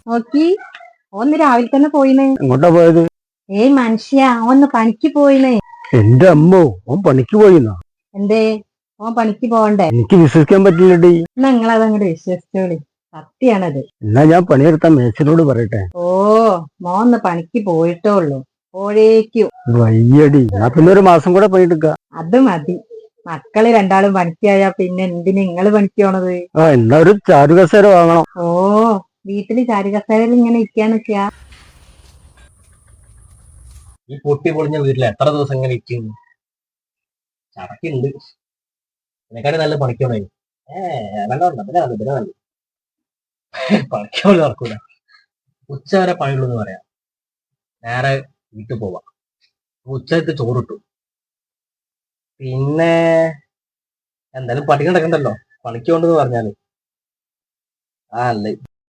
നോക്കി ഓന്ന് രാവിലെ തന്നെ പോയിന്. എങ്ങോട്ടാ പോയത്? ഏയ് മനുഷ്യ ഓന്ന് പണിക്ക് പോയിന്. എന്റെ അമ്മോ, ഓൻ പണിക്ക് പോയിന്നാ? എന്തേ ഓൻ പണിക്ക് പോകണ്ടേ? എനിക്ക് വിശ്വസിക്കാൻ പറ്റില്ലടി. എന്നാ നിങ്ങളതങ്ങോട്ട് വിശ്വസിച്ചോളി, സത്യാണത്. എന്നാ ഞാൻ പണിയെടുത്താ മേച്ചനോട് പറയട്ടെ. ഓ മോന്ന് പണിക്ക് പോയിട്ടേ ഉള്ളൂ, പോഴേക്കും. വയ്യടി, ഞാൻ പിന്നെ ഒരു മാസം കൂടെ പണിയെടുക്ക. അത് മതി, മക്കള് രണ്ടാളും പണിക്കായാ പിന്നെ എന്തിന് നിങ്ങള് പണിക്ക് പോണത്? എന്നാ ഒരു ചാരുകസേര വാങ്ങണം. ഓ വീട്ടില് ചാരുകസേരയിൽ ഇങ്ങനെ ഇരിക്കാന്ന് വെച്ചാ. ഈ പൊട്ടി പൊളിഞ്ഞ വീട്ടിൽ എത്ര ദിവസം ഇങ്ങനെ ഇരിക്കും? ചടക്കുണ്ട്. എന്നെക്കാട്ടി നല്ല പണിക്കോണേ. പണിക്കോളി നടക്കൂല. ഉച്ച വരെ പണിയുള്ളൂ എന്ന് പറയാം. നേരെ വീട്ടിൽ പോവാം. ഉച്ചക്ക് ചോറിട്ടു. പിന്നെ എന്തായാലും പണി നടക്കണ്ടല്ലോ, പണിക്ക് കൊണ്ടെന്ന് പറഞ്ഞാല്. ആ അല്ലേ